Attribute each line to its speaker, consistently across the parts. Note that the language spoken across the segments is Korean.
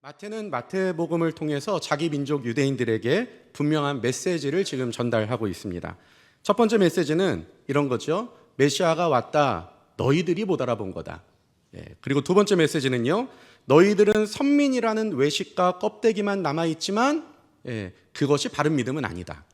Speaker 1: 마태는 마태복음을 통해서 자기 민족 유대인들에게 분명한 메시지를 지금 전달하고 있습니다. 첫 번째 메시지는 이런 거죠. 메시아가 왔다. 너희들이 못 알아본 거다. 그리고 두 번째 메시지는요. 너희들은 선민이라는 외식과 껍데기만 남아있지만 그것이 바른 믿음은 아니다.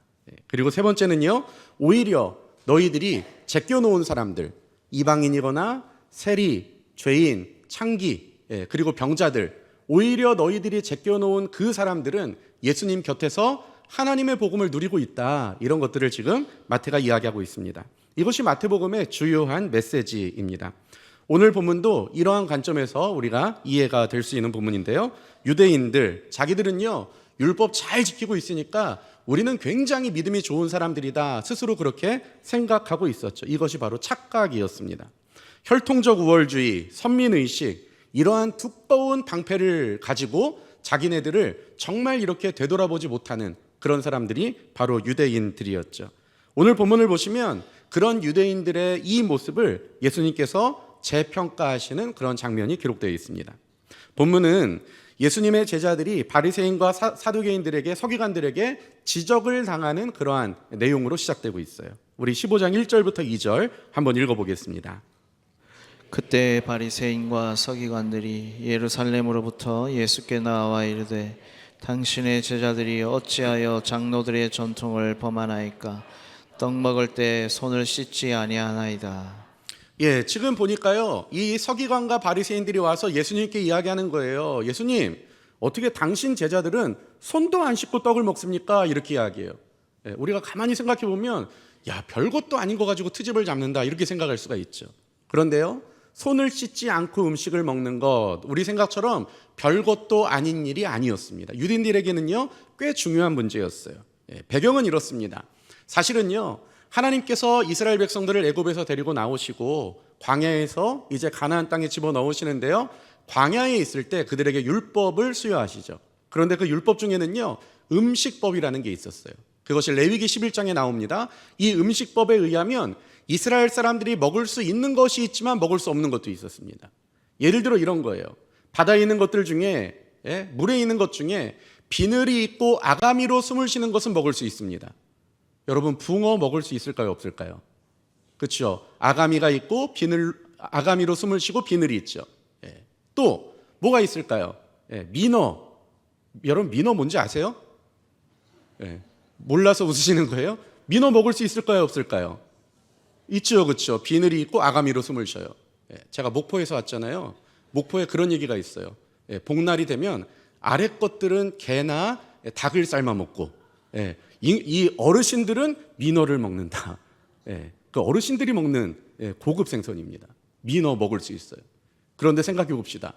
Speaker 1: 그리고 세 번째는요. 오히려 너희들이 제껴놓은 사람들, 이방인이거나 세리, 죄인, 창기, 그리고 병자들, 오히려 너희들이 제껴놓은 그 사람들은 예수님 곁에서 하나님의 복음을 누리고 있다. 이런 것들을 지금 마태가 이야기하고 있습니다. 이것이 마태복음의 주요한 메시지입니다. 오늘 본문도 이러한 관점에서 우리가 이해가 될 수 있는 본문인데요. 유대인들, 자기들은요 율법 잘 지키고 있으니까 우리는 굉장히 믿음이 좋은 사람들이다. 스스로 그렇게 생각하고 있었죠. 이것이 바로 착각이었습니다. 혈통적 우월주의, 선민의식, 이러한 두꺼운 방패를 가지고 자기네들을 정말 이렇게 되돌아보지 못하는 그런 사람들이 바로 유대인들이었죠. 오늘 본문을 보시면 그런 유대인들의 이 모습을 예수님께서 재평가하시는 그런 장면이 기록되어 있습니다. 본문은 예수님의 제자들이 바리새인과 사두개인들에게, 서기관들에게 지적을 당하는 그러한 내용으로 시작되고 있어요. 우리 15장 1절부터 2절 한번 읽어보겠습니다.
Speaker 2: 그때 바리새인과 서기관들이 예루살렘으로부터 예수께 나와 이르되 당신의 제자들이 어찌하여 장로들의 전통을 범하나이까? 떡 먹을 때 손을 씻지 아니하나이다.
Speaker 1: 지금 보니까요, 이 서기관과 바리새인들이 와서 예수님께 이야기하는 거예요. 예수님, 어떻게 당신 제자들은 손도 안 씻고 떡을 먹습니까? 이렇게 이야기해요. 우리가 가만히 생각해 보면, 별것도 아닌 거 가지고 트집을 잡는다 이렇게 생각할 수가 있죠. 그런데요, 손을 씻지 않고 음식을 먹는 것, 우리 생각처럼 별것도 아닌 일이 아니었습니다. 유대인들에게는요, 꽤 중요한 문제였어요. 배경은 이렇습니다. 사실은요, 하나님께서 이스라엘 백성들을 애굽에서 데리고 나오시고 광야에서 이제 가나안 땅에 집어넣으시는데요, 광야에 있을 때 그들에게 율법을 수여하시죠. 그런데 그 율법 중에는요, 음식법이라는 게 있었어요. 그것이 레위기 11장에 나옵니다. 이 음식법에 의하면 이스라엘 사람들이 먹을 수 있는 것이 있지만 먹을 수 없는 것도 있었습니다. 예를 들어 이런 거예요. 바다에 있는 것들 중에, 물에 있는 것 중에 비늘이 있고 아가미로 숨을 쉬는 것은 먹을 수 있습니다. 여러분, 붕어 먹을 수 있을까요, 없을까요? 그렇죠. 아가미가 있고 아가미로 숨을 쉬고 비늘이 있죠. 또 뭐가 있을까요? 민어. 여러분, 민어 뭔지 아세요? 몰라서 웃으시는 거예요? 민어 먹을 수 있을까요, 없을까요? 있죠, 그렇죠. 비늘이 있고 아가미로 숨을 쉬어요. 제가 목포에서 왔잖아요. 목포에 그런 얘기가 있어요. 복날이 되면 아래 것들은 개나 닭을 삶아 먹고, 이 어르신들은 민어를 먹는다. 그 어르신들이 먹는 고급 생선입니다. 민어 먹을 수 있어요. 그런데 생각해 봅시다.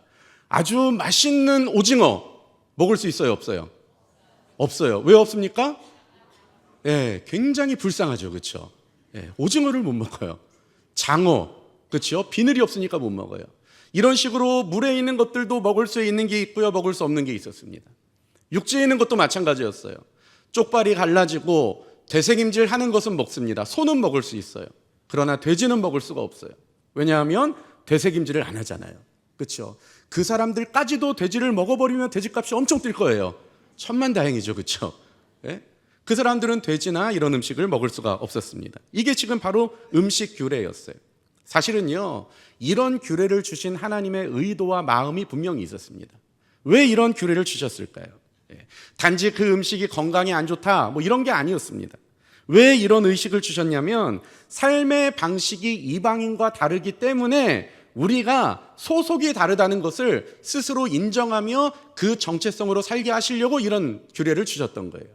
Speaker 1: 아주 맛있는 오징어 먹을 수 있어요, 없어요? 없어요. 왜 없습니까? 굉장히 불쌍하죠, 그렇죠? 오징어를 못 먹어요. 장어, 그렇죠? 비늘이 없으니까 못 먹어요. 이런 식으로 물에 있는 것들도 먹을 수 있는 게 있고요, 먹을 수 없는 게 있었습니다. 육지에 있는 것도 마찬가지였어요. 쪽발이 갈라지고 되새김질 하는 것은 먹습니다. 소는 먹을 수 있어요. 그러나 돼지는 먹을 수가 없어요. 왜냐하면 되새김질을 안 하잖아요. 그렇죠? 그 사람들까지도 돼지를 먹어버리면 돼지값이 엄청 뛸 거예요. 천만다행이죠, 그렇죠? 그 사람들은 돼지나 이런 음식을 먹을 수가 없었습니다. 이게 지금 바로 음식 규례였어요. 사실은요, 이런 규례를 주신 하나님의 의도와 마음이 분명히 있었습니다. 왜 이런 규례를 주셨을까요? 단지 그 음식이 건강에 안 좋다, 뭐 이런 게 아니었습니다. 왜 이런 의식을 주셨냐면, 삶의 방식이 이방인과 다르기 때문에 우리가 소속이 다르다는 것을 스스로 인정하며 그 정체성으로 살게 하시려고 이런 규례를 주셨던 거예요.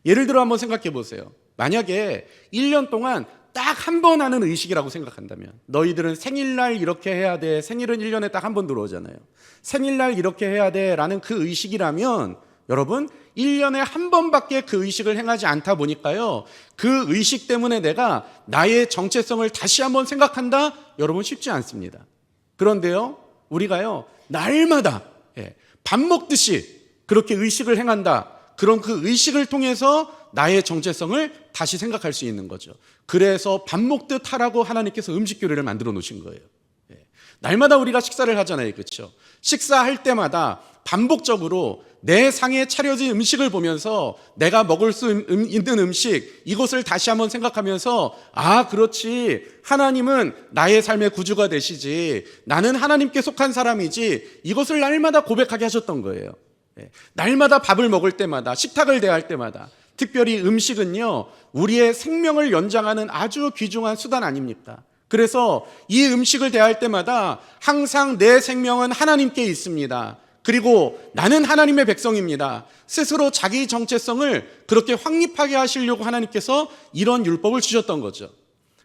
Speaker 1: 예를 들어 한번 생각해 보세요. 만약에 1년 동안 딱 한 번 하는 의식이라고 생각한다면, 너희들은 생일날 이렇게 해야 돼. 생일은 1년에 딱 한 번 들어오잖아요. 생일날 이렇게 해야 돼 라는 그 의식이라면, 여러분, 1년에 한 번밖에 그 의식을 행하지 않다 보니까요, 그 의식 때문에 내가 나의 정체성을 다시 한번 생각한다? 여러분, 쉽지 않습니다. 그런데요, 우리가요, 날마다 밥 먹듯이 그렇게 의식을 행한다. 그럼 그 의식을 통해서 나의 정체성을 다시 생각할 수 있는 거죠. 그래서 밥 먹듯 하라고 하나님께서 음식 규례를 만들어 놓으신 거예요. 날마다 우리가 식사를 하잖아요. 그렇죠? 식사할 때마다 반복적으로 내 상에 차려진 음식을 보면서 내가 먹을 수 있는 음식, 이것을 다시 한번 생각하면서 아, 그렇지. 하나님은 나의 삶의 구주가 되시지. 나는 하나님께 속한 사람이지. 이것을 날마다 고백하게 하셨던 거예요. 날마다 밥을 먹을 때마다, 식탁을 대할 때마다, 특별히 음식은요, 우리의 생명을 연장하는 아주 귀중한 수단 아닙니까? 그래서 이 음식을 대할 때마다 항상 내 생명은 하나님께 있습니다. 그리고 나는 하나님의 백성입니다. 스스로 자기 정체성을 그렇게 확립하게 하시려고 하나님께서 이런 율법을 주셨던 거죠.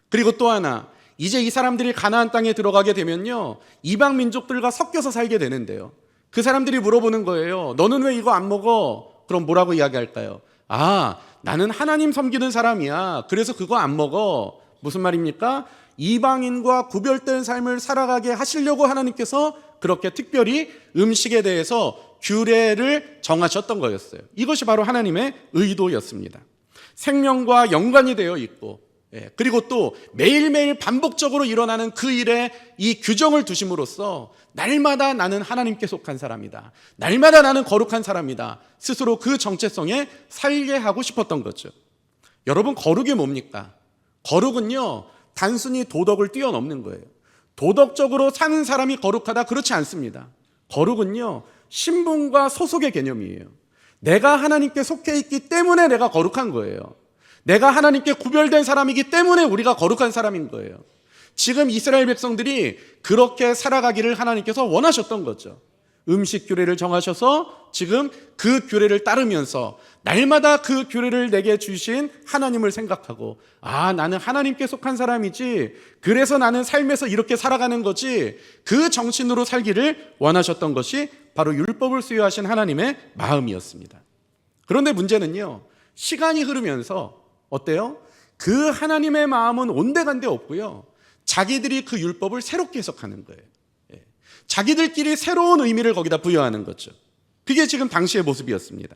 Speaker 1: 그리고 또 하나, 이제 이 사람들이 가나안 땅에 들어가게 되면요, 이방 민족들과 섞여서 살게 되는데요, 그 사람들이 물어보는 거예요. 너는 왜 이거 안 먹어? 그럼 뭐라고 이야기할까요? 아, 나는 하나님 섬기는 사람이야. 그래서 그거 안 먹어. 무슨 말입니까? 이방인과 구별된 삶을 살아가게 하시려고 하나님께서 그렇게 특별히 음식에 대해서 규례를 정하셨던 거였어요. 이것이 바로 하나님의 의도였습니다. 생명과 연관이 되어 있고, 그리고 또 매일매일 반복적으로 일어나는 그 일에 이 규정을 두심으로써 날마다 나는 하나님께 속한 사람이다. 날마다 나는 거룩한 사람이다. 스스로 그 정체성에 살게 하고 싶었던 거죠. 여러분, 거룩이 뭡니까? 거룩은요, 단순히 도덕을 뛰어넘는 거예요. 도덕적으로 사는 사람이 거룩하다, 그렇지 않습니다. 거룩은요, 신분과 소속의 개념이에요. 내가 하나님께 속해 있기 때문에 내가 거룩한 거예요. 내가 하나님께 구별된 사람이기 때문에 우리가 거룩한 사람인 거예요. 지금 이스라엘 백성들이 그렇게 살아가기를 하나님께서 원하셨던 거죠. 음식 규례를 정하셔서 지금 그 규례를 따르면서 날마다 그 규례를 내게 주신 하나님을 생각하고, 아, 나는 하나님께 속한 사람이지, 그래서 나는 삶에서 이렇게 살아가는 거지, 그 정신으로 살기를 원하셨던 것이 바로 율법을 수여하신 하나님의 마음이었습니다. 그런데 문제는요, 시간이 흐르면서 어때요? 그 하나님의 마음은 온데간데 없고요, 자기들이 그 율법을 새롭게 해석하는 거예요. 자기들끼리 새로운 의미를 거기다 부여하는 거죠. 그게 지금 당시의 모습이었습니다.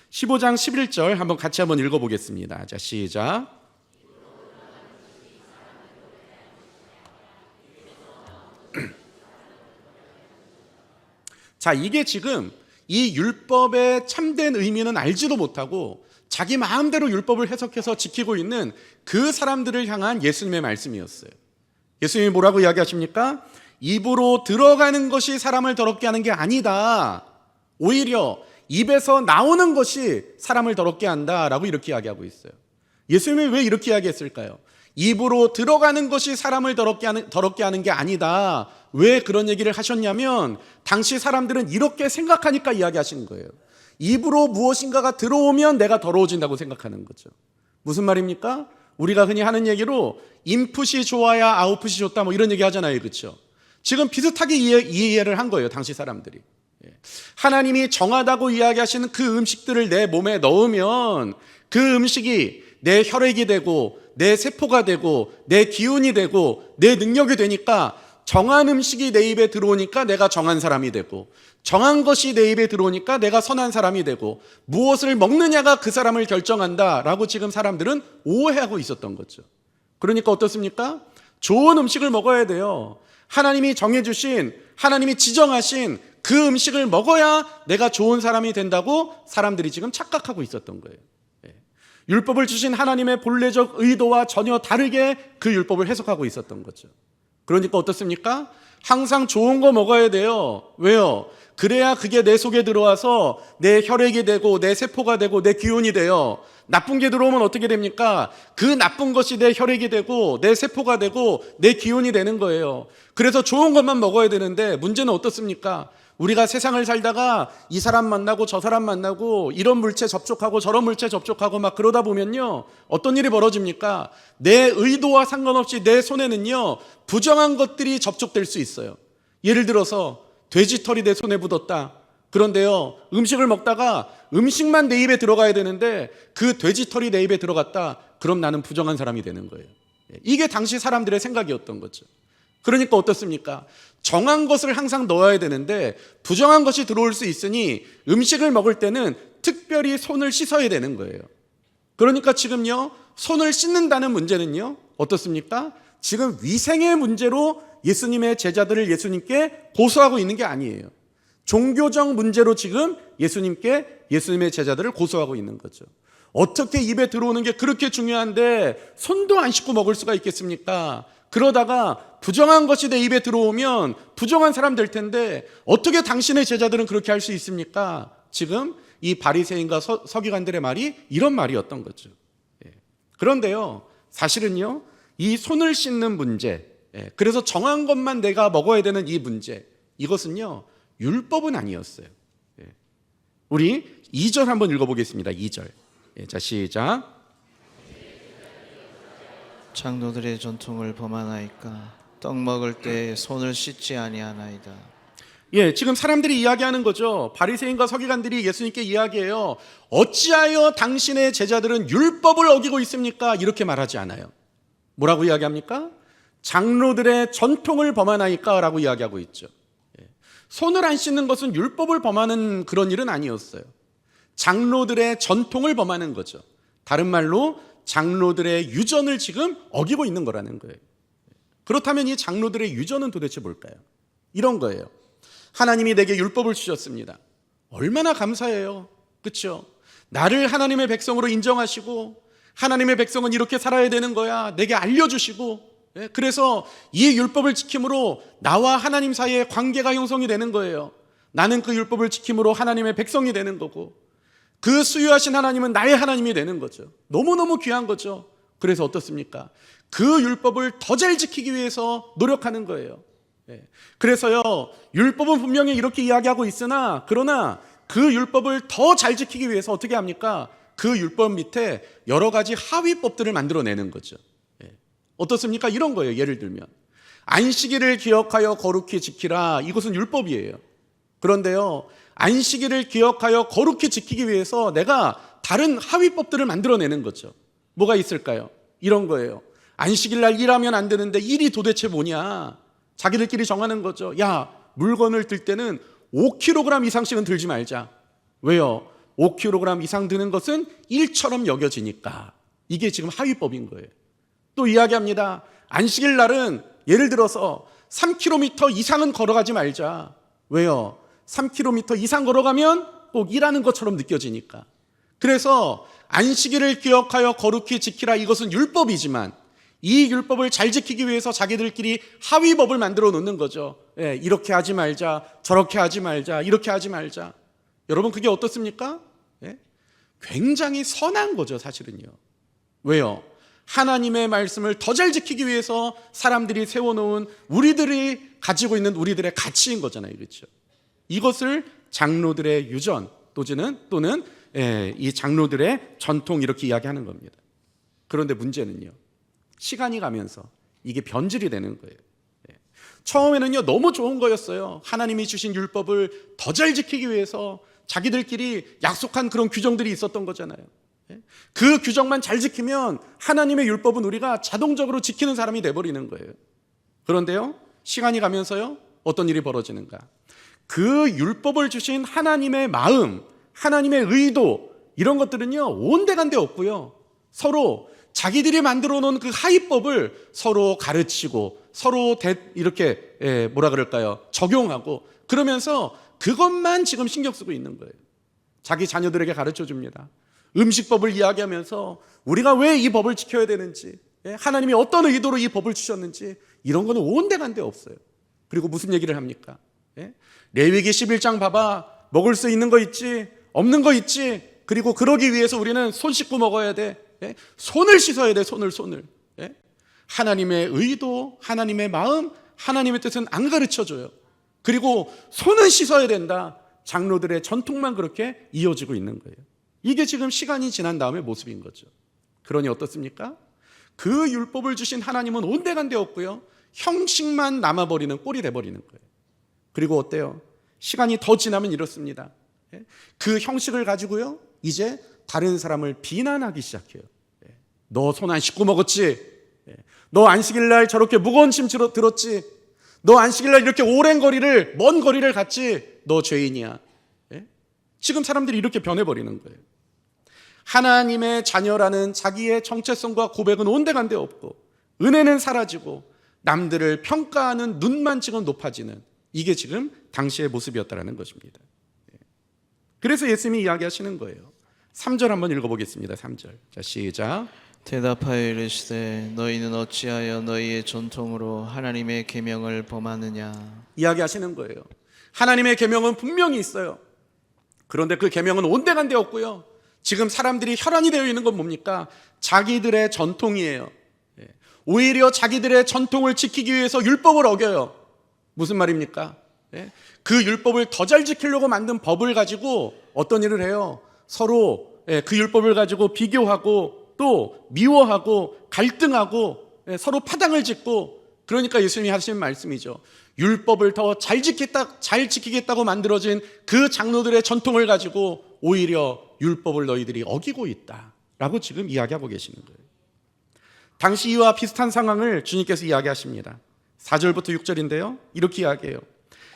Speaker 1: 15장 11절 한번 같이 한번 읽어보겠습니다. 자, 시작. 자, 이게 지금 이 율법의 참된 의미는 알지도 못하고 자기 마음대로 율법을 해석해서 지키고 있는 그 사람들을 향한 예수님의 말씀이었어요. 예수님이 뭐라고 이야기하십니까? 입으로 들어가는 것이 사람을 더럽게 하는 게 아니다. 오히려 입에서 나오는 것이 사람을 더럽게 한다라고 이렇게 이야기하고 있어요. 예수님이 왜 이렇게 이야기했을까요? 입으로 들어가는 것이 사람을 더럽게 하는 게 아니다. 왜 그런 얘기를 하셨냐면 당시 사람들은 이렇게 생각하니까 이야기하신 거예요. 입으로 무엇인가가 들어오면 내가 더러워진다고 생각하는 거죠. 무슨 말입니까? 우리가 흔히 하는 얘기로 인풋이 좋아야 아웃풋이 좋다, 뭐 이런 얘기 하잖아요. 그렇죠? 지금 비슷하게 이해를 한 거예요, 당시 사람들이. 하나님이 정하다고 이야기하시는 그 음식들을 내 몸에 넣으면 그 음식이 내 혈액이 되고 내 세포가 되고 내 기운이 되고 내 능력이 되니까 정한 음식이 내 입에 들어오니까 내가 정한 사람이 되고, 정한 것이 내 입에 들어오니까 내가 선한 사람이 되고, 무엇을 먹느냐가 그 사람을 결정한다라고 지금 사람들은 오해하고 있었던 거죠. 그러니까 어떻습니까? 좋은 음식을 먹어야 돼요. 하나님이 정해주신, 하나님이 지정하신 그 음식을 먹어야 내가 좋은 사람이 된다고 사람들이 지금 착각하고 있었던 거예요. 율법을 주신 하나님의 본래적 의도와 전혀 다르게 그 율법을 해석하고 있었던 거죠. 그러니까 어떻습니까? 항상 좋은 거 먹어야 돼요. 왜요? 그래야 그게 내 속에 들어와서 내 혈액이 되고 내 세포가 되고 내 기운이 돼요. 나쁜 게 들어오면 어떻게 됩니까? 그 나쁜 것이 내 혈액이 되고 내 세포가 되고 내 기운이 되는 거예요. 그래서 좋은 것만 먹어야 되는데 문제는 어떻습니까? 우리가 세상을 살다가 이 사람 만나고 저 사람 만나고 이런 물체 접촉하고 저런 물체 접촉하고 막 그러다 보면요, 어떤 일이 벌어집니까? 내 의도와 상관없이 내 손에는요, 부정한 것들이 접촉될 수 있어요. 예를 들어서 돼지털이 내 손에 묻었다. 그런데요, 음식을 먹다가 음식만 내 입에 들어가야 되는데 그 돼지털이 내 입에 들어갔다. 그럼 나는 부정한 사람이 되는 거예요. 이게 당시 사람들의 생각이었던 거죠. 그러니까 어떻습니까? 정한 것을 항상 넣어야 되는데 부정한 것이 들어올 수 있으니 음식을 먹을 때는 특별히 손을 씻어야 되는 거예요. 그러니까 지금요, 손을 씻는다는 문제는요, 어떻습니까? 지금 위생의 문제로 예수님의 제자들을 예수님께 고소하고 있는 게 아니에요. 종교적 문제로 지금 예수님의 제자들을 고소하고 있는 거죠. 어떻게 입에 들어오는 게 그렇게 중요한데 손도 안 씻고 먹을 수가 있겠습니까? 그러다가 부정한 것이 내 입에 들어오면 부정한 사람 될 텐데 어떻게 당신의 제자들은 그렇게 할 수 있습니까? 지금 이 바리새인과 서기관들의 말이 이런 말이었던 거죠. 그런데요, 사실은요, 이 손을 씻는 문제, 그래서 정한 것만 내가 먹어야 되는 이 문제, 이것은요 율법은 아니었어요. 우리 2절 한번 읽어보겠습니다. 2절. 자, 시작.
Speaker 2: 장로들의 전통을 범하나이까 떡 먹을 때 손을 씻지 아니하나이다.
Speaker 1: 지금 사람들이 이야기하는 거죠. 바리새인과 서기관들이 예수님께 이야기해요. 어찌하여 당신의 제자들은 율법을 어기고 있습니까? 이렇게 말하지 않아요. 뭐라고 이야기합니까? 장로들의 전통을 범하나이까? 라고 이야기하고 있죠. 손을 안 씻는 것은 율법을 범하는 그런 일은 아니었어요. 장로들의 전통을 범하는 거죠. 다른 말로 장로들의 유전을 지금 어기고 있는 거라는 거예요. 그렇다면 이 장로들의 유전은 도대체 뭘까요? 이런 거예요. 하나님이 내게 율법을 주셨습니다. 얼마나 감사해요. 그렇죠? 나를 하나님의 백성으로 인정하시고 하나님의 백성은 이렇게 살아야 되는 거야 내게 알려주시고, 그래서 이 율법을 지킴으로 나와 하나님 사이의 관계가 형성이 되는 거예요. 나는 그 율법을 지킴으로 하나님의 백성이 되는 거고 그 수유하신 하나님은 나의 하나님이 되는 거죠. 너무너무 귀한 거죠. 그래서 어떻습니까? 그 율법을 더 잘 지키기 위해서 노력하는 거예요. 그래서요, 율법은 분명히 이렇게 이야기하고 있으나 그러나 그 율법을 더 잘 지키기 위해서 어떻게 합니까? 그 율법 밑에 여러 가지 하위법들을 만들어내는 거죠. 어떻습니까? 이런 거예요. 예를 들면 안식일을 기억하여 거룩히 지키라. 이것은 율법이에요. 그런데요, 안식일을 기억하여 거룩히 지키기 위해서 내가 다른 하위법들을 만들어내는 거죠. 뭐가 있을까요? 이런 거예요. 안식일 날 일하면 안 되는데 일이 도대체 뭐냐? 자기들끼리 정하는 거죠. 야, 물건을 들 때는 5kg 이상씩은 들지 말자. 왜요? 5kg 이상 드는 것은 일처럼 여겨지니까. 이게 지금 하위법인 거예요. 또 이야기합니다. 안식일 날은 예를 들어서 3km 이상은 걸어가지 말자. 왜요? 3km 이상 걸어가면 꼭 일하는 것처럼 느껴지니까. 그래서 안식일을 기억하여 거룩히 지키라. 이것은 율법이지만 이 율법을 잘 지키기 위해서 자기들끼리 하위법을 만들어 놓는 거죠. 이렇게 하지 말자, 저렇게 하지 말자, 이렇게 하지 말자. 여러분, 그게 어떻습니까? 굉장히 선한 거죠, 사실은요. 왜요? 하나님의 말씀을 더 잘 지키기 위해서 사람들이 세워놓은 우리들이 가지고 있는 우리들의 가치인 거잖아요. 그렇죠? 이것을 장로들의 유전 또는 이 장로들의 전통 이렇게 이야기하는 겁니다. 그런데 문제는요, 시간이 가면서 이게 변질이 되는 거예요. 처음에는요 너무 좋은 거였어요. 하나님이 주신 율법을 더 잘 지키기 위해서 자기들끼리 약속한 그런 규정들이 있었던 거잖아요. 그 규정만 잘 지키면 하나님의 율법은 우리가 자동적으로 지키는 사람이 돼버리는 거예요. 그런데요, 시간이 가면서요 어떤 일이 벌어지는가? 그 율법을 주신 하나님의 마음, 하나님의 의도, 이런 것들은요 온데간데 없고요, 서로 자기들이 만들어 놓은 그 하위법을 서로 가르치고 서로 이렇게 적용하고 그러면서 그것만 지금 신경 쓰고 있는 거예요. 자기 자녀들에게 가르쳐 줍니다. 음식법을 이야기하면서 우리가 왜 이 법을 지켜야 되는지, 하나님이 어떤 의도로 이 법을 주셨는지, 이런 거는 온데간데 없어요. 그리고 무슨 얘기를 합니까? 레위기 11장 봐봐. 먹을 수 있는 거 있지, 없는 거 있지. 그리고 그러기 위해서 우리는 손 씻고 먹어야 돼. 손을 씻어야 돼. 손을. 하나님의 의도, 하나님의 마음, 하나님의 뜻은 안 가르쳐줘요. 그리고 손은 씻어야 된다. 장로들의 전통만 그렇게 이어지고 있는 거예요. 이게 지금 시간이 지난 다음의 모습인 거죠. 그러니 어떻습니까? 그 율법을 주신 하나님은 온데간데 없고요, 형식만 남아버리는 꼴이 돼버리는 거예요. 그리고 어때요? 시간이 더 지나면 이렇습니다. 그 형식을 가지고요 이제 다른 사람을 비난하기 시작해요. 너 손 안 씻고 먹었지? 너 안식일 날 저렇게 무거운 짐 들었지? 너 안식일 날 이렇게 오랜 거리를, 먼 거리를 갔지? 너 죄인이야. 지금 사람들이 이렇게 변해버리는 거예요. 하나님의 자녀라는 자기의 정체성과 고백은 온데간데 없고, 은혜는 사라지고, 남들을 평가하는 눈만 지금 높아지는, 이게 지금 당시의 모습이었다는 것입니다. 그래서 예수님이 이야기하시는 거예요. 3절 한번 읽어보겠습니다. 3절. 자, 시작.
Speaker 2: 대답하여 이르시되 너희는 어찌하여 너희의 전통으로 하나님의 계명을 범하느냐.
Speaker 1: 이야기하시는 거예요. 하나님의 계명은 분명히 있어요. 그런데 그 계명은 온데간데 없고요. 지금 사람들이 혈안이 되어 있는 건 뭡니까? 자기들의 전통이에요. 오히려 자기들의 전통을 지키기 위해서 율법을 어겨요. 무슨 말입니까? 그 율법을 더 잘 지키려고 만든 법을 가지고 어떤 일을 해요? 서로 그 율법을 가지고 비교하고 또 미워하고 갈등하고 서로 파당을 짓고, 그러니까 예수님이 하신 말씀이죠. 율법을 더 잘 지키겠다고 만들어진 그 장로들의 전통을 가지고 오히려 율법을 너희들이 어기고 있다라고 지금 이야기하고 계시는 거예요. 당시 이와 비슷한 상황을 주님께서 이야기하십니다. 4절부터 6절인데요. 이렇게 이야기해요.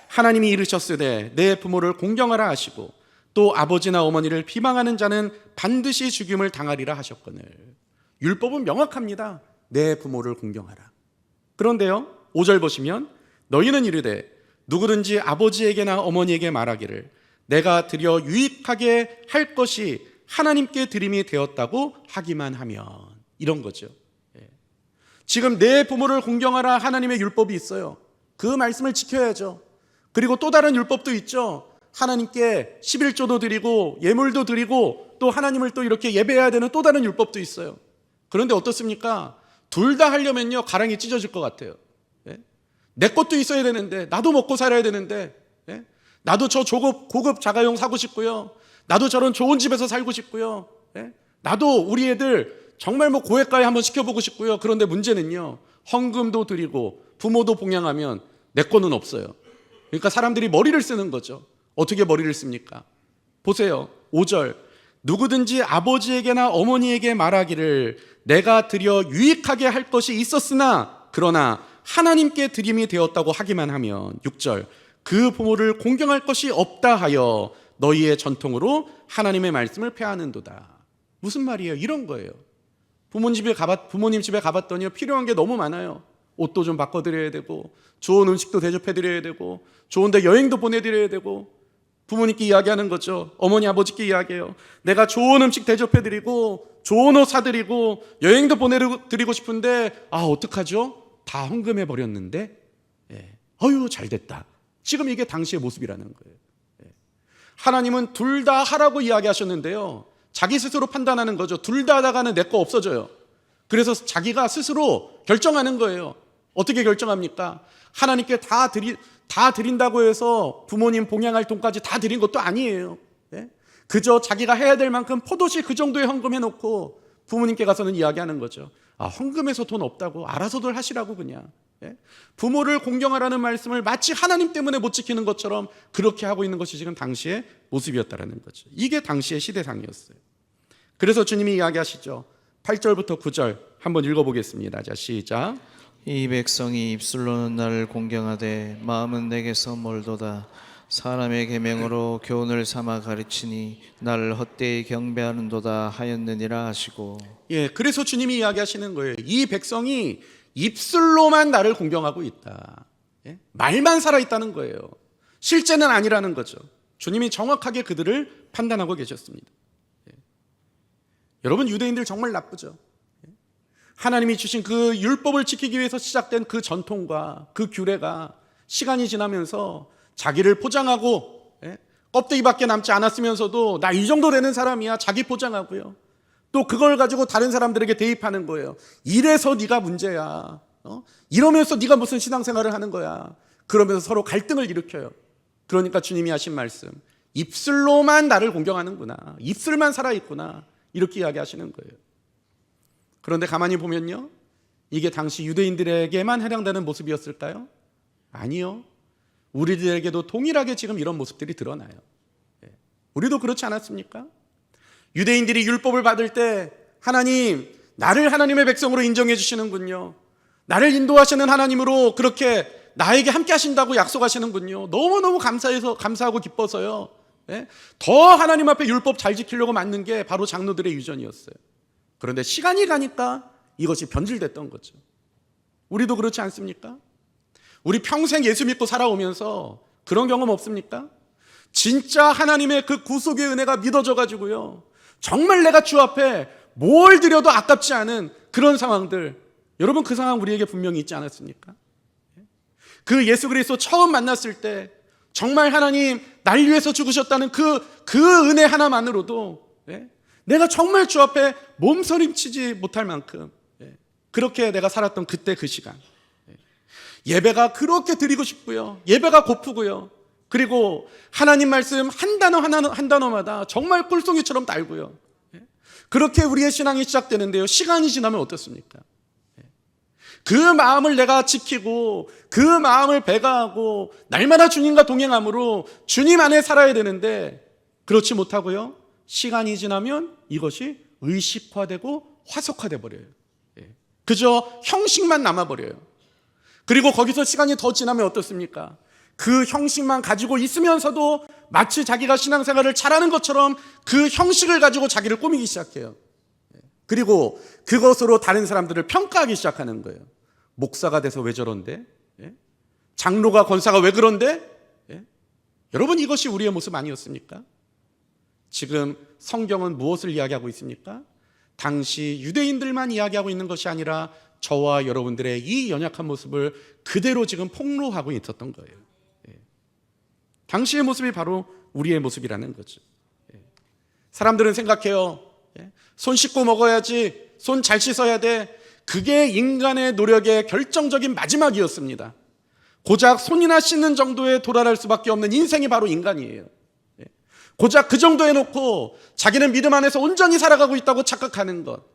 Speaker 1: 하나님이 이르셨으되 내 부모를 공경하라 하시고 또 아버지나 어머니를 비방하는 자는 반드시 죽임을 당하리라 하셨거늘. 율법은 명확합니다. 내 부모를 공경하라. 그런데요, 5절 보시면 너희는 이르되 누구든지 아버지에게나 어머니에게 말하기를 내가 드려 유익하게 할 것이 하나님께 드림이 되었다고 하기만 하면, 이런 거죠. 지금 내 부모를 공경하라 하나님의 율법이 있어요. 그 말씀을 지켜야죠. 그리고 또 다른 율법도 있죠. 하나님께 11조도 드리고 예물도 드리고 또 하나님을 또 이렇게 예배해야 되는 또 다른 율법도 있어요. 그런데 어떻습니까? 둘 다 하려면요 가랑이 찢어질 것 같아요. 내 것도 있어야 되는데, 나도 먹고 살아야 되는데, 나도 저 고급 자가용 사고 싶고요, 나도 저런 좋은 집에서 살고 싶고요, 나도 우리 애들 정말 고액가에 한번 시켜보고 싶고요. 그런데 문제는요, 헌금도 드리고 부모도 봉양하면 내 거는 없어요. 그러니까 사람들이 머리를 쓰는 거죠. 어떻게 머리를 씁니까? 보세요. 5절. 누구든지 아버지에게나 어머니에게 말하기를 내가 드려 유익하게 할 것이 있었으나 그러나 하나님께 드림이 되었다고 하기만 하면, 6절. 그 부모를 공경할 것이 없다 하여 너희의 전통으로 하나님의 말씀을 폐하는도다. 무슨 말이에요? 이런 거예요. 부모님 집에 가봤더니 필요한 게 너무 많아요. 옷도 좀 바꿔드려야 되고, 좋은 음식도 대접해드려야 되고, 좋은데 여행도 보내드려야 되고, 부모님께 이야기하는 거죠. 어머니 아버지께 이야기해요. 내가 좋은 음식 대접해드리고 좋은 옷 사드리고 여행도 보내드리고 싶은데 어떡하죠? 다 헌금해버렸는데 어휴 잘됐다. 지금 이게 당시의 모습이라는 거예요. 하나님은 둘 다 하라고 이야기하셨는데요, 자기 스스로 판단하는 거죠. 둘 다 하다가는 내 거 없어져요. 그래서 자기가 스스로 결정하는 거예요. 어떻게 결정합니까? 하나님께 다 드린다고 해서 부모님 봉양할 돈까지 다 드린 것도 아니에요. 그저 자기가 해야 될 만큼 포도시 그 정도의 헌금해놓고 부모님께 가서는 이야기하는 거죠. 헌금해서 돈 없다고 알아서들 하시라고 그냥. 부모를 공경하라는 말씀을 마치 하나님 때문에 못 지키는 것처럼 그렇게 하고 있는 것이 지금 당시의 모습이었다는 거죠. 이게 당시의 시대상이었어요. 그래서 주님이 이야기하시죠. 8절부터 9절 한번 읽어보겠습니다. 자, 시작.
Speaker 2: 이 백성이 입술로는 나를 공경하되 마음은 내게서 멀도다. 사람의 계명으로 교훈을 삼아 가르치니 나를 헛되이 경배하는도다 하였느니라 하시고.
Speaker 1: 그래서 주님이 이야기하시는 거예요. 이 백성이 입술로만 나를 공경하고 있다. 말만 살아있다는 거예요. 실제는 아니라는 거죠. 주님이 정확하게 그들을 판단하고 계셨습니다. 여러분, 유대인들 정말 나쁘죠. 하나님이 주신 그 율법을 지키기 위해서 시작된 그 전통과 그 규례가 시간이 지나면서 자기를 포장하고 껍데기밖에 남지 않았으면서도 나 이 정도 되는 사람이야 자기 포장하고요, 또 그걸 가지고 다른 사람들에게 대입하는 거예요. 이래서 네가 문제야, 이러면서 네가 무슨 신앙생활을 하는 거야, 그러면서 서로 갈등을 일으켜요. 그러니까 주님이 하신 말씀, 입술로만 나를 공경하는구나, 입술만 살아있구나, 이렇게 이야기하시는 거예요. 그런데 가만히 보면요, 이게 당시 유대인들에게만 해당되는 모습이었을까요? 아니요. 우리들에게도 동일하게 지금 이런 모습들이 드러나요. 우리도 그렇지 않았습니까? 유대인들이 율법을 받을 때 하나님, 나를 하나님의 백성으로 인정해 주시는군요, 나를 인도하시는 하나님으로 그렇게 나에게 함께 하신다고 약속하시는군요, 너무너무 감사하고 기뻐서요, 더 하나님 앞에 율법 잘 지키려고 만든 게 바로 장로들의 유전이었어요. 그런데 시간이 가니까 이것이 변질됐던 거죠. 우리도 그렇지 않습니까? 우리 평생 예수 믿고 살아오면서 그런 경험 없습니까? 진짜 하나님의 그 구속의 은혜가 믿어져 가지고요, 정말 내가 주 앞에 뭘 드려도 아깝지 않은 그런 상황들, 여러분 그 상황 우리에게 분명히 있지 않았습니까? 그 예수 그리스도 처음 만났을 때 정말 하나님 날 위해서 죽으셨다는 그 은혜 하나만으로도 내가 정말 주 앞에 몸서림치지 못할 만큼 그렇게 내가 살았던 그때 그 시간, 예배가 그렇게 드리고 싶고요, 예배가 고프고요, 그리고 하나님 말씀 한 단어 한 단어마다 정말 꿀송이처럼 달고요, 그렇게 우리의 신앙이 시작되는데요, 시간이 지나면 어떻습니까? 그 마음을 내가 지키고 그 마음을 배가하고 날마다 주님과 동행함으로 주님 안에 살아야 되는데 그렇지 못하고요, 시간이 지나면 이것이 의식화되고 화석화돼 버려요. 그저 형식만 남아버려요. 그리고 거기서 시간이 더 지나면 어떻습니까? 그 형식만 가지고 있으면서도 마치 자기가 신앙생활을 잘하는 것처럼 그 형식을 가지고 자기를 꾸미기 시작해요. 그리고 그것으로 다른 사람들을 평가하기 시작하는 거예요. 목사가 돼서 왜 저런데? 장로가 권사가 왜 그런데? 여러분, 이것이 우리의 모습 아니었습니까? 지금 성경은 무엇을 이야기하고 있습니까? 당시 유대인들만 이야기하고 있는 것이 아니라 저와 여러분들의 이 연약한 모습을 그대로 지금 폭로하고 있었던 거예요. 당시의 모습이 바로 우리의 모습이라는 거죠. 사람들은 생각해요. 손 씻고 먹어야지, 손 잘 씻어야 돼. 그게 인간의 노력의 결정적인 마지막이었습니다. 고작 손이나 씻는 정도에 도달할 수밖에 없는 인생이 바로 인간이에요. 고작 그 정도 해놓고 자기는 믿음 안에서 온전히 살아가고 있다고 착각하는 것,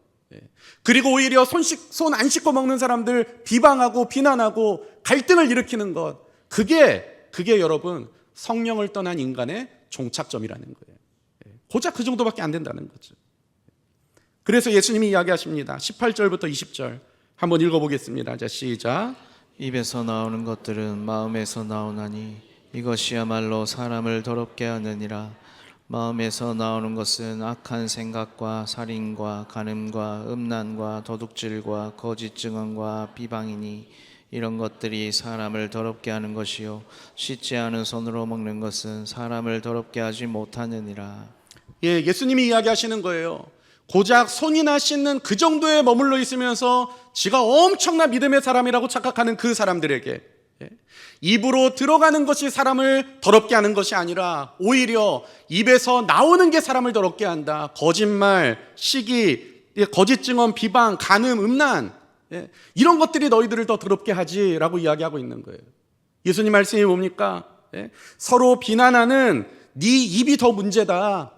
Speaker 1: 그리고 오히려 손 안 씻고 먹는 사람들 비방하고 비난하고 갈등을 일으키는 것, 그게 여러분 성령을 떠난 인간의 종착점이라는 거예요. 고작 그 정도밖에 안 된다는 거죠. 그래서 예수님이 이야기하십니다. 18절부터 20절 한번 읽어보겠습니다. 자, 시작.
Speaker 2: 입에서 나오는 것들은 마음에서 나오나니 이것이야말로 사람을 더럽게 하느니라. 마음에서 나오는 것은 악한 생각과 살인과 간음과 음란과 도둑질과 거짓 증언과 비방이니 이런 것들이 사람을 더럽게 하는 것이요 씻지 않은 손으로 먹는 것은 사람을 더럽게 하지 못하느니라.
Speaker 1: 예수님이 이야기하시는 거예요. 고작 손이나 씻는 그 정도에 머물러 있으면서 지가 엄청난 믿음의 사람이라고 착각하는 그 사람들에게 입으로 들어가는 것이 사람을 더럽게 하는 것이 아니라 오히려 입에서 나오는 게 사람을 더럽게 한다. 거짓말, 시기, 거짓 증언, 비방, 간음, 음란, 이런 것들이 너희들을 더 더럽게 하지라고 이야기하고 있는 거예요. 예수님 말씀이 뭡니까? 서로 비난하는 네 입이 더 문제다,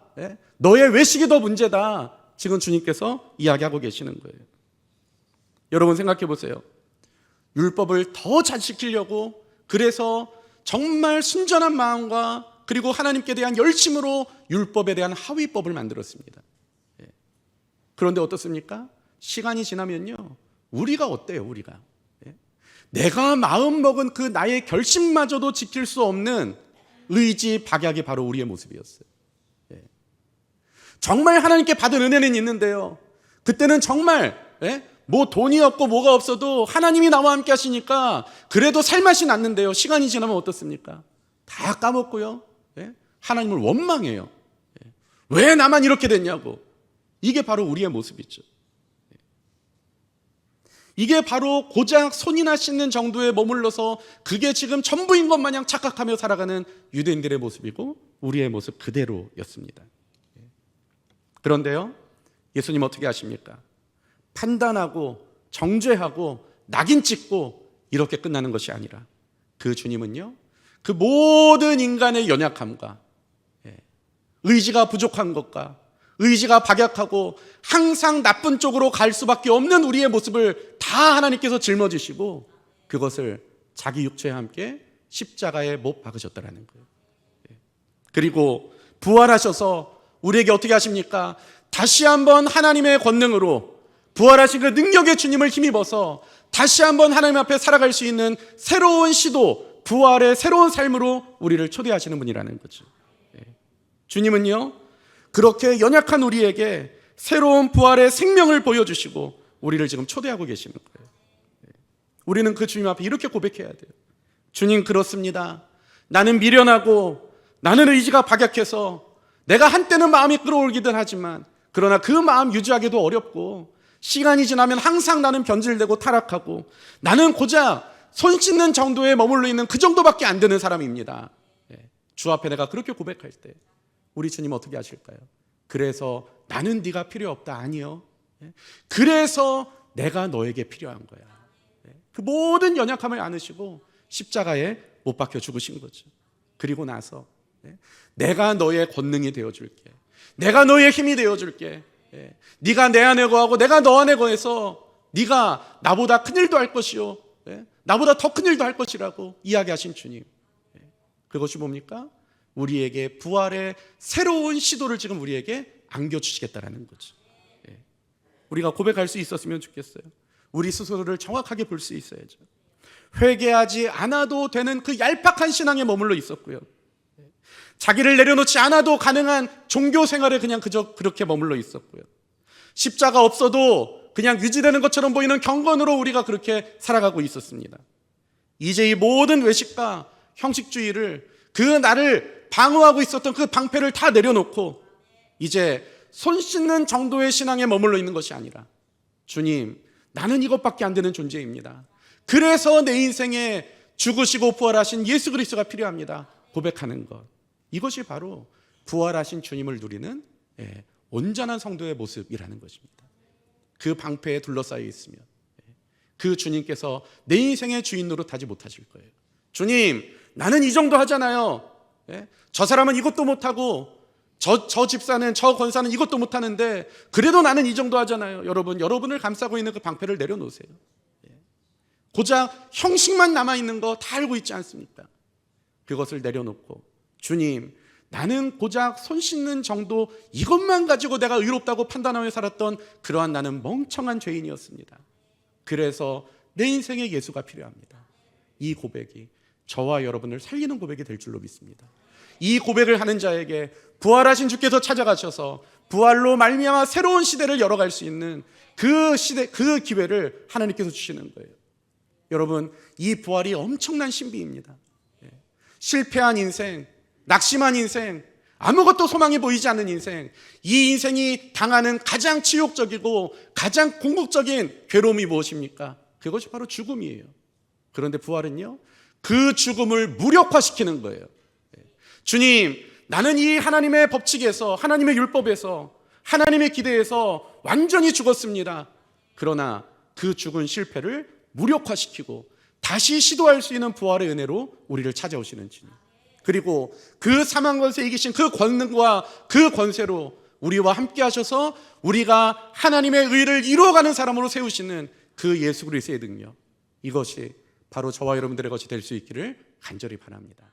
Speaker 1: 너의 외식이 더 문제다, 지금 주님께서 이야기하고 계시는 거예요. 여러분 생각해 보세요. 율법을 더 잘 지키려고, 그래서 정말 순전한 마음과 그리고 하나님께 대한 열심으로 율법에 대한 하위법을 만들었습니다. 그런데 어떻습니까? 시간이 지나면요, 우리가 어때요? 우리가 내가 마음먹은 그 나의 결심마저도 지킬 수 없는 의지 박약이 바로 우리의 모습이었어요. 정말 하나님께 받은 은혜는 있는데요, 그때는 정말 뭐 돈이 없고 뭐가 없어도 하나님이 나와 함께 하시니까 그래도 살맛이 났는데요, 시간이 지나면 어떻습니까? 다 까먹고요, 하나님을 원망해요. 왜 나만 이렇게 됐냐고. 이게 바로 우리의 모습이죠. 이게 바로 고작 손이나 씻는 정도에 머물러서 그게 지금 전부인 것 마냥 착각하며 살아가는 유대인들의 모습이고 우리의 모습 그대로였습니다. 그런데요, 예수님 어떻게 하십니까? 판단하고 정죄하고 낙인 찍고 이렇게 끝나는 것이 아니라 그 주님은요, 그 모든 인간의 연약함과 의지가 부족한 것과 의지가 박약하고 항상 나쁜 쪽으로 갈 수밖에 없는 우리의 모습을 다 하나님께서 짊어지시고 그것을 자기 육체와 함께 십자가에 못 박으셨다라는 거예요. 그리고 부활하셔서 우리에게 어떻게 하십니까? 다시 한번 하나님의 권능으로 부활하신 그 능력의 주님을 힘입어서 다시 한번 하나님 앞에 살아갈 수 있는 새로운 시도, 부활의 새로운 삶으로 우리를 초대하시는 분이라는 거죠. 주님은요, 그렇게 연약한 우리에게 새로운 부활의 생명을 보여주시고 우리를 지금 초대하고 계시는 거예요. 우리는 그 주님 앞에 이렇게 고백해야 돼요. 주님, 그렇습니다. 나는 미련하고 나는 의지가 박약해서 내가 한때는 마음이 끌어올기든 하지만 그러나 그 마음 유지하기도 어렵고 시간이 지나면 항상 나는 변질되고 타락하고 나는 고작 손 씻는 정도에 머물러 있는 그 정도밖에 안 되는 사람입니다. 주 앞에 내가 그렇게 고백할 때 우리 주님 어떻게 하실까요? 그래서 나는 네가 필요 없다. 아니요. 그래서 내가 너에게 필요한 거야. 그 모든 연약함을 안으시고 십자가에 못 박혀 죽으신 거죠. 그리고 나서 내가 너의 권능이 되어줄게. 내가 너의 힘이 되어줄게. 네가 내 안에 거하고 내가 너 안에 거해서 네가 나보다 큰 일도 할 것이요, 나보다 더 큰 일도 할 것이라고 이야기하신 주님. 그것이 뭡니까? 우리에게 부활의 새로운 시도를 지금 우리에게 안겨주시겠다라는 거죠. 우리가 고백할 수 있었으면 좋겠어요. 우리 스스로를 정확하게 볼 수 있어야죠. 회개하지 않아도 되는 그 얄팍한 신앙에 머물러 있었고요. 자기를 내려놓지 않아도 가능한 종교 생활에 그냥 그저 그렇게 머물러 있었고요. 십자가 없어도 그냥 유지되는 것처럼 보이는 경건으로 우리가 그렇게 살아가고 있었습니다. 이제 이 모든 외식과 형식주의를, 그 나를 방어하고 있었던 그 방패를 다 내려놓고 이제 손 씻는 정도의 신앙에 머물러 있는 것이 아니라 주님, 나는 이것밖에 안 되는 존재입니다. 그래서 내 인생에 죽으시고 부활하신 예수 그리스도가 필요합니다. 고백하는 것. 이것이 바로 부활하신 주님을 누리는 온전한 성도의 모습이라는 것입니다. 그 방패에 둘러싸여 있으면 그 주님께서 내 인생의 주인 노릇하지 못하실 거예요. 주님, 나는 이 정도 하잖아요. 저 사람은 이것도 못하고 저 집사는, 저 권사는 이것도 못하는데 그래도 나는 이 정도 하잖아요. 여러분을 감싸고 있는 그 방패를 내려놓으세요. 고작 형식만 남아있는 거 다 알고 있지 않습니까? 그것을 내려놓고 주님, 나는 고작 손 씻는 정도 이것만 가지고 내가 의롭다고 판단하며 살았던 그러한 나는 멍청한 죄인이었습니다. 그래서 내 인생에 예수가 필요합니다. 이 고백이 저와 여러분을 살리는 고백이 될 줄로 믿습니다. 이 고백을 하는 자에게 부활하신 주께서 찾아가셔서 부활로 말미암아 새로운 시대를 열어갈 수 있는 그 시대, 그 기회를 하나님께서 주시는 거예요. 여러분, 이 부활이 엄청난 신비입니다. 실패한 인생, 낙심한 인생, 아무것도 소망이 보이지 않는 인생, 이 인생이 당하는 가장 치욕적이고 가장 궁극적인 괴로움이 무엇입니까? 그것이 바로 죽음이에요. 그런데 부활은요, 그 죽음을 무력화시키는 거예요. 주님, 나는 이 하나님의 법칙에서, 하나님의 율법에서, 하나님의 기대에서 완전히 죽었습니다. 그러나 그 죽은 실패를 무력화시키고 다시 시도할 수 있는 부활의 은혜로 우리를 찾아오시는 주님. 그리고 그 사망 권세에 이기신 그 권능과 그 권세로 우리와 함께 하셔서 우리가 하나님의 의를 이루어가는 사람으로 세우시는 그 예수 그리스도의 능력, 이것이 바로 저와 여러분들의 것이 될 수 있기를 간절히 바랍니다.